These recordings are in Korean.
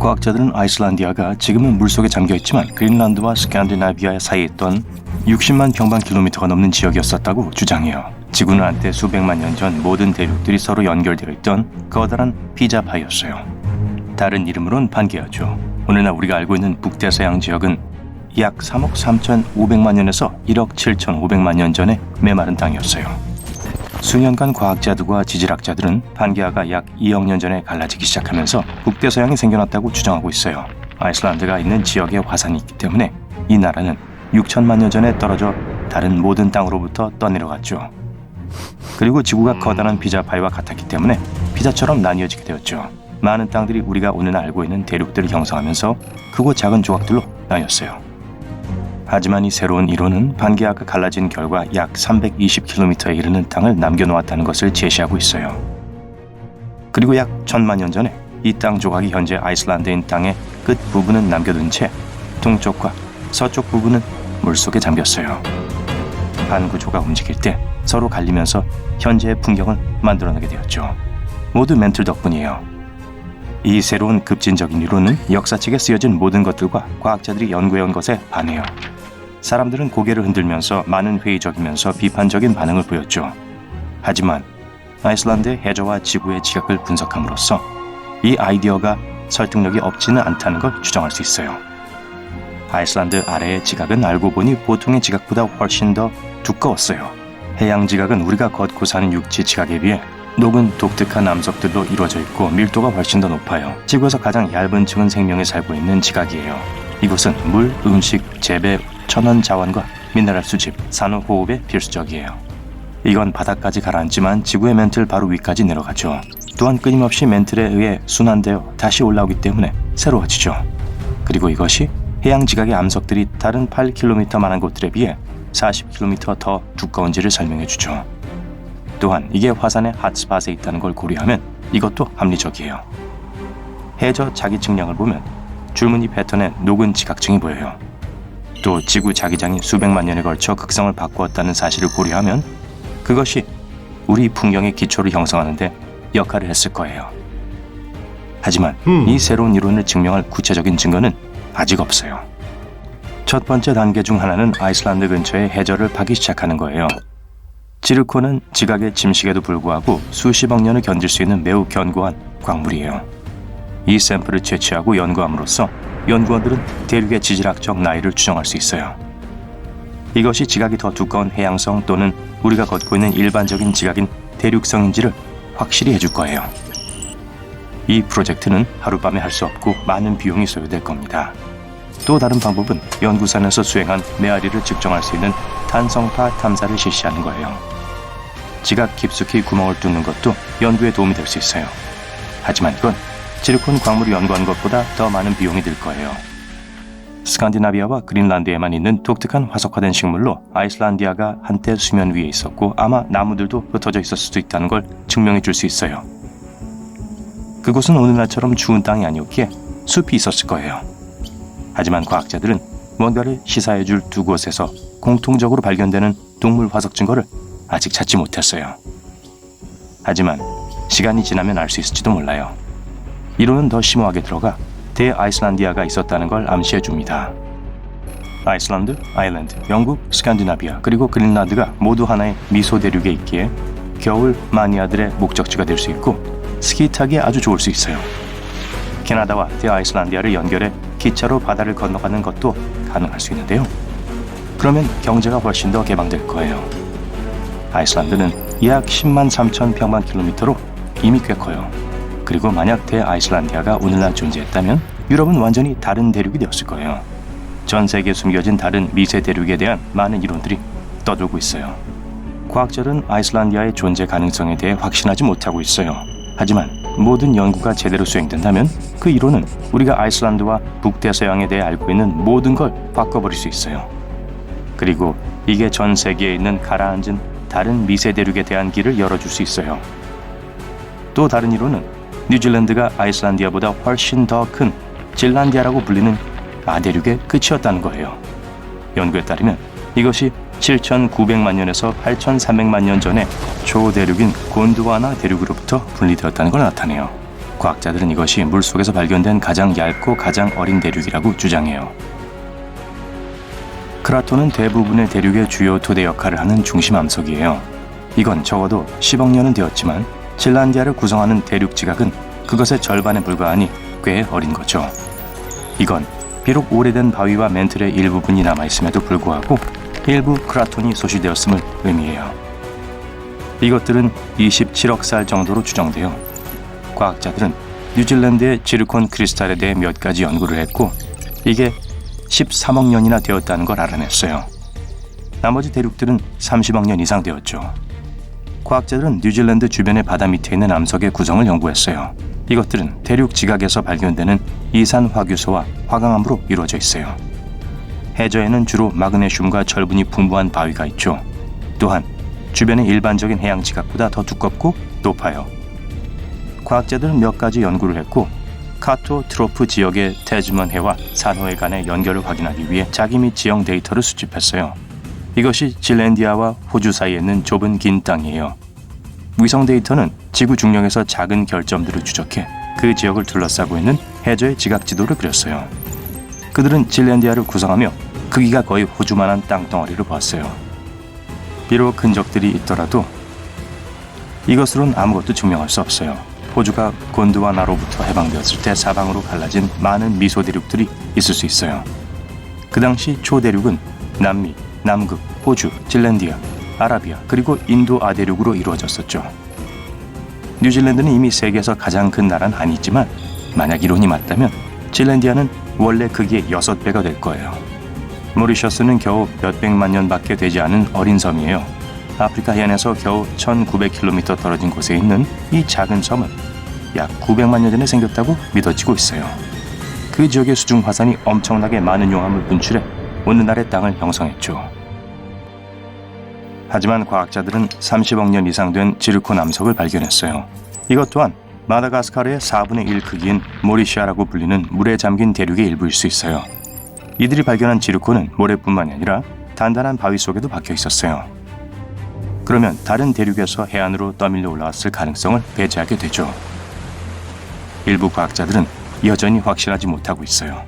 과학자들은 아이슬란디아가 지금은 물속에 잠겨있지만 그린란드와 스칸디나비아 사이에 있던 60만 평방킬로미터가 넘는 지역이었었다고 주장해요. 지구는 한때 수백만 년 전 모든 대륙들이 서로 연결되어 있던 커다란 피자파이였어요. 다른 이름으론 판게아죠. 오늘날 우리가 알고 있는 북대서양 지역은 약 3억 3,500만 년에서 1억 7,500만 년 전에 메마른 땅이었어요. 수년간 과학자들과 지질학자들은 판게아가 약 2억 년 전에 갈라지기 시작하면서 북대서양이 생겨났다고 주장하고 있어요. 아이슬란드가 있는 지역에 화산이 있기 때문에 이 나라는 6천만 년 전에 떨어져 다른 모든 땅으로부터 떠내려갔죠. 그리고 지구가 커다란 피자파이와 같았기 때문에 피자처럼 나뉘어지게 되었죠. 많은 땅들이 우리가 오늘 알고 있는 대륙들을 형성하면서 크고 작은 조각들로 나뉘었어요. 하지만 이 새로운 이론은 판게아가 갈라진 결과 약 320km에 이르는 땅을 남겨놓았다는 것을 제시하고 있어요. 그리고 약 1000만 년 전에 이 땅 조각이 현재 아이슬란드인 땅의 끝 부분은 남겨둔 채 동쪽과 서쪽 부분은 물속에 잠겼어요. 반 구조가 움직일 때 서로 갈리면서 현재의 풍경을 만들어내게 되었죠. 모두 멘틀 덕분이에요. 이 새로운 급진적인 이론은 역사책에 쓰여진 모든 것들과 과학자들이 연구해온 것에 반해요. 사람들은 고개를 흔들면서 많은 회의적이면서 비판적인 반응을 보였죠. 하지만 아이슬란드의 해저와 지구의 지각을 분석함으로써 이 아이디어가 설득력이 없지는 않다는 걸 주장할 수 있어요. 아이슬란드 아래의 지각은 알고 보니 보통의 지각보다 훨씬 더 두꺼웠어요. 해양 지각은 우리가 걷고 사는 육지 지각에 비해 녹은 독특한 암석들로 이루어져 있고 밀도가 훨씬 더 높아요. 지구에서 가장 얇은 층은 생명이 살고 있는 지각이에요. 이곳은 물, 음식, 재배, 천연 자원과 미네랄 수집, 산호호흡에 필수적이에요. 이건 바닥까지 가라앉지만 지구의 멘틀 바로 위까지 내려가죠. 또한 끊임없이 멘틀에 의해 순환되어 다시 올라오기 때문에 새로워지죠. 그리고 이것이 해양 지각의 암석들이 다른 8km만한 곳들에 비해 40km 더 두꺼운지를 설명해주죠. 또한 이게 화산의 핫스팟에 있다는 걸 고려하면 이것도 합리적이에요. 해저 자기 측량을 보면 줄무늬 패턴의 녹은 지각층이 보여요. 또 지구 자기장이 수백만 년에 걸쳐 극성을 바꾸었다는 사실을 고려하면 그것이 우리 풍경의 기초를 형성하는 데 역할을 했을 거예요. 하지만 이 새로운 이론을 증명할 구체적인 증거는 아직 없어요. 첫 번째 단계 중 하나는 아이슬란드 근처의 해저를 파기 시작하는 거예요. 지르콘은 지각의 침식에도 불구하고 수십억 년을 견딜 수 있는 매우 견고한 광물이에요. 이 샘플을 채취하고 연구함으로써 연구원들은 대륙의 지질학적 나이를 추정할 수 있어요. 이것이 지각이 더 두꺼운 해양성 또는 우리가 걷고 있는 일반적인 지각인 대륙성인지를 확실히 해줄 거예요. 이 프로젝트는 하룻밤에 할 수 없고 많은 비용이 소요될 겁니다. 또 다른 방법은 연구선에서 수행한 메아리를 측정할 수 있는 탄성파 탐사를 실시하는 거예요. 지각 깊숙이 구멍을 뚫는 것도 연구에 도움이 될 수 있어요. 하지만 이건 지르콘 광물을 연구하는 것보다 더 많은 비용이 들 거예요. 스칸디나비아와 그린란드에만 있는 독특한 화석화된 식물로 아이슬란디아가 한때 수면 위에 있었고 아마 나무들도 흩어져 있을 수도 있다는 걸 증명해 줄 수 있어요. 그곳은 오늘날처럼 추운 땅이 아니었기에 숲이 있었을 거예요. 하지만 과학자들은 뭔가를 시사해 줄 두 곳에서 공통적으로 발견되는 동물 화석 증거를 아직 찾지 못했어요. 하지만 시간이 지나면 알 수 있을지도 몰라요. 이론은 더 심오하게 들어가 대아이슬란디아가 있었다는 걸 암시해 줍니다. 아이슬란드, 아일랜드, 영국, 스칸디나비아 그리고 그린란드가 모두 하나의 미소 대륙에 있기에 겨울 마니아들의 목적지가 될 수 있고 스키 타기에 아주 좋을 수 있어요. 캐나다와 대아이슬란디아를 연결해 기차로 바다를 건너가는 것도 가능할 수 있는데요. 그러면 경제가 훨씬 더 개방될 거예요. 아이슬란드는 약 10만 3천 평방킬로미터로 이미 꽤 커요. 그리고 만약 대아이슬란디아가 오늘날 존재했다면 유럽은 완전히 다른 대륙이 되었을 거예요. 전 세계에 숨겨진 다른 미세 대륙에 대한 많은 이론들이 떠돌고 있어요. 과학자들은 아이슬란디아의 존재 가능성에 대해 확신하지 못하고 있어요. 하지만 모든 연구가 제대로 수행된다면 그 이론은 우리가 아이슬란드와 북대서양에 대해 알고 있는 모든 걸 바꿔버릴 수 있어요. 그리고 이게 전 세계에 있는 가라앉은 다른 미세 대륙에 대한 길을 열어줄 수 있어요. 또 다른 이론은 뉴질랜드가 아이슬란디아보다 훨씬 더 큰 질란디아라고 불리는 아대륙의 끝이었다는 거예요. 연구에 따르면 이것이 7,900만 년에서 8,300만 년 전에 초대륙인 곤드와나 대륙으로부터 분리되었다는 걸 나타내요. 과학자들은 이것이 물속에서 발견된 가장 얇고 가장 어린 대륙이라고 주장해요. 크라톤은 대부분의 대륙의 주요 토대 역할을 하는 중심 암석이에요. 이건 적어도 10억 년은 되었지만 질란디아를 구성하는 대륙 지각은 그것의 절반에 불과하니 꽤 어린 거죠. 이건 비록 오래된 바위와 멘틀의 일부분이 남아있음에도 불구하고 일부 크라톤이 소실되었음을 의미해요. 이것들은 27억 살 정도로 추정되어 과학자들은 뉴질랜드의 지르콘 크리스탈에 대해 몇 가지 연구를 했고 이게 13억 년이나 되었다는 걸 알아냈어요. 나머지 대륙들은 30억 년 이상 되었죠. 과학자들은 뉴질랜드 주변의 바다 밑에 있는 암석의 구성을 연구했어요. 이것들은 대륙 지각에서 발견되는 이산 화규소와 화강암으로 이루어져 있어요. 해저에는 주로 마그네슘과 철분이 풍부한 바위가 있죠. 또한 주변의 일반적인 해양 지각보다 더 두껍고 높아요. 과학자들은 몇 가지 연구를 했고 카토 트로프 지역의 태즈먼 해와 산호해 간의 연결을 확인하기 위해 자기 및 지형 데이터를 수집했어요. 이것이 질랜디아와 호주 사이에 있는 좁은 긴 땅이에요. 위성 데이터는 지구 중력에서 작은 결점들을 추적해 그 지역을 둘러싸고 있는 해저의 지각 지도를 그렸어요. 그들은 질랜디아를 구성하며 크기가 거의 호주만한 땅덩어리를 보았어요. 비록 흔적들이 있더라도 이것으로는 아무것도 증명할 수 없어요. 호주가 곤드와나로부터 해방되었을 때 사방으로 갈라진 많은 미소 대륙들이 있을 수 있어요. 그 당시 초대륙은 남미, 남극, 호주, 질랜디아, 아라비아 그리고 인도 아대륙으로 이루어졌었죠. 뉴질랜드는 이미 세계에서 가장 큰 나라는 아니지만 만약 이론이 맞다면 질랜디아는 원래 크기의 6배가 될 거예요. 모리셔스는 겨우 몇백만 년밖에 되지 않은 어린 섬이에요. 아프리카 해안에서 겨우 1900km 떨어진 곳에 있는 이 작은 섬은 약 900만 년 전에 생겼다고 믿어지고 있어요. 그 지역의 수중 화산이 엄청나게 많은 용암을 분출해 오늘날의 땅을 형성했죠. 하지만 과학자들은 30억 년 이상 된 지르콘 암석을 발견했어요. 이것 또한 마다가스카르의 4분의 1 크기인 모리시아라고 불리는 물에 잠긴 대륙의 일부일 수 있어요. 이들이 발견한 지르콘은 모래뿐만이 아니라 단단한 바위 속에도 박혀 있었어요. 그러면 다른 대륙에서 해안으로 떠밀려 올라왔을 가능성을 배제하게 되죠. 일부 과학자들은 여전히 확실하지 못하고 있어요.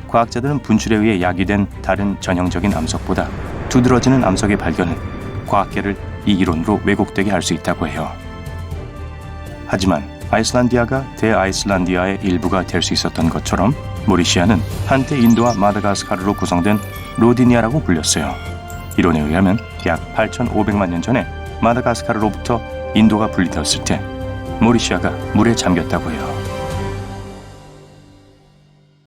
과학자들은 분출에 의해 야기된 다른 전형적인 암석보다 두드러지는 암석의 발견은 과학계를 이 이론으로 왜곡되게 할 수 있다고 해요. 하지만 아이슬란디아가 대아이슬란디아의 일부가 될 수 있었던 것처럼 모리시아는 한때 인도와 마다가스카르로 구성된 로디니아라고 불렸어요. 이론에 의하면 약 8,500만 년 전에 마다가스카르로부터 인도가 분리되었을 때 모리시아가 물에 잠겼다고 해요.